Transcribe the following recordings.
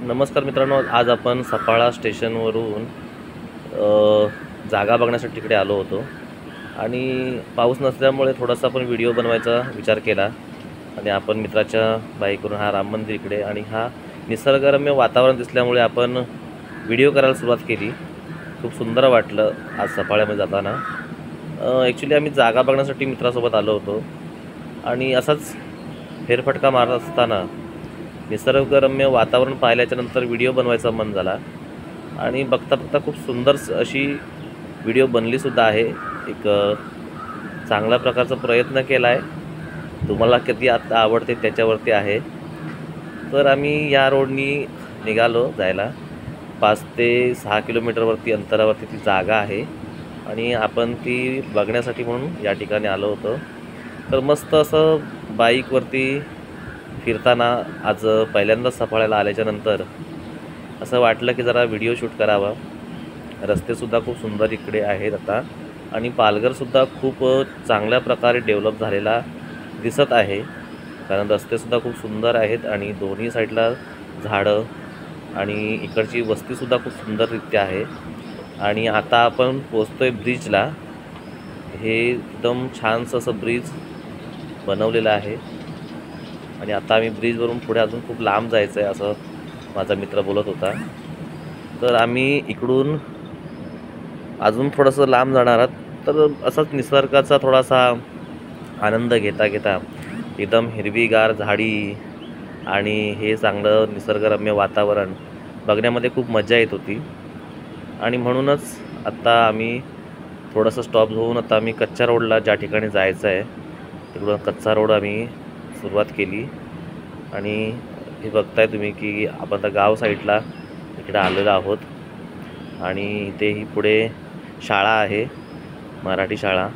नमस्कार मित्रांनो, आज आपण सफाळा स्टेशनवरून जागा बघण्यासाठी तिकडे आलो होतो आणि पाऊस नसल्यामुळे थोडासा आपण व्हिडिओ बनवायचा विचार केला आणि आपण मित्राच्या बाईकवरून हा राम मंदिर इकडे आणि हा निसर्गरम्य वातावरण दिसल्यामुळे आपण व्हिडिओ करायला सुरुवात केली। खूप सुंदर वाटलं आज सफाळ्यामध्ये जाताना। ॲक्च्युली आम्ही जागा बघण्यासाठी मित्रासोबत आलो होतो आणि असाच फेरफटका मारत असताना निसर्गरम्य वातावरण पाहिल्याच्या नंतर व्हिडिओ बनवायचा मन झाला आणि बघता बघता खूप सुंदर अशी व्हिडिओ बनलीसुद्धा आहे। एक चांगल्या प्रकारचा प्रयत्न केला आहे, तुम्हाला किती आता आवडते त्याच्यावरती आहे। तर आम्ही या रोडनी निघालो जायला, 5 ते 6 किलोमीटरवरती अंतरावरती ती जागा आहे आणि आपण ती बघण्यासाठी म्हणून या ठिकाणी आलो होतो। तर मस्त असं बाईकवरती फिरताना आज पहिल्यांदाच सफाळ्याला आल्याच्यानंतर असं वाटलं की जरा व्हिडिओ शूट करावा। रस्तेसुद्धा खूप सुंदर इकडे आहेत आता आणि पालघरसुद्धा खूप चांगल्या प्रकारे डेव्हलप झालेला दिसत आहे, कारण रस्तेसुद्धा खूप सुंदर आहेत आणि दोन्ही साईडला झाडं आणि इकडची वस्तीसुद्धा खूप सुंदररित्या आहे। आणि आता आपण पोचतो आहे ब्रिजला। हे एकदम छानसं असं ब्रिज बनवलेलं आहे आणि आता आम्ही ब्रिजवरून पुढे अजून खूप लांब जायचं आहे असं माझा मित्र बोलत होता। तर आम्ही इकडून अजून थोडंसं लांब जाणार आहोत। तर असाच निसर्गाचा थोडासा आनंद घेता घेता एकदम हिरवीगार झाडी आणि हे चांगलं निसर्गरम्य वातावरण बघण्यामध्ये खूप मजा येत होती आणि म्हणूनच आत्ता आम्ही थोडंसं स्टॉप घेऊन आता आम्ही कच्च्या रोडला ज्या ठिकाणी जायचं आहे तिकडून कच्चा रोड आम्ही सुरुवात केली आणि हे बघताय तुम्ही की आपण आता गाव साईडला इकडे आलेलो आहोत आणि इथे ही पुढे शाळा आहे, मराठी शाळा,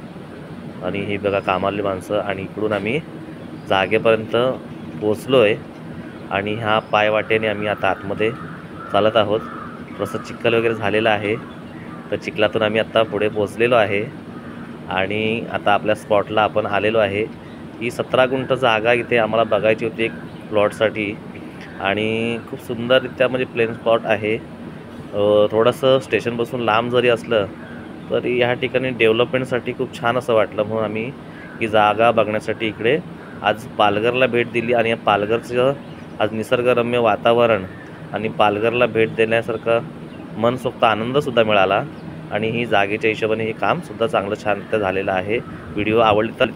आणि ही बघा कामाली माणसं आणि इकडून आम्ही जागेपर्यंत पोचलो आहे आणि ह्या पायवाटेने आम्ही आता आतमध्ये चालत आहोत। थोडंसं चिखल वगैरे झालेलं आहे, तर चिखलातून आम्ही आत्ता पुढे पोचलेलो आहे आणि आता आपल्या स्पॉटला आपण आलेलो आहे। ही 17 गुंठ जागा इथे आम्हाला बघायची होती एक प्लॉटसाठी आणि खूप सुंदररित्या म्हणजे प्लेन स्पॉट आहे। थोडंसं स्टेशनपासून लांब जरी असलं तरी ह्या ठिकाणी डेव्हलपमेंटसाठी खूप छान असं वाटलं, म्हणून आम्ही ही जागा बघण्यासाठी इकडे आज पालघरला भेट दिली आणि या पालघरचं आज निसर्गरम्य वातावरण आणि पालघरला भेट देण्यासारखा मनसोक्त आनंदसुद्धा मिळाला आणि ही जागेच्या हिशोबाने हे कामसुद्धा चांगलं छान झालेलं आहे। व्हिडिओ आवडली तर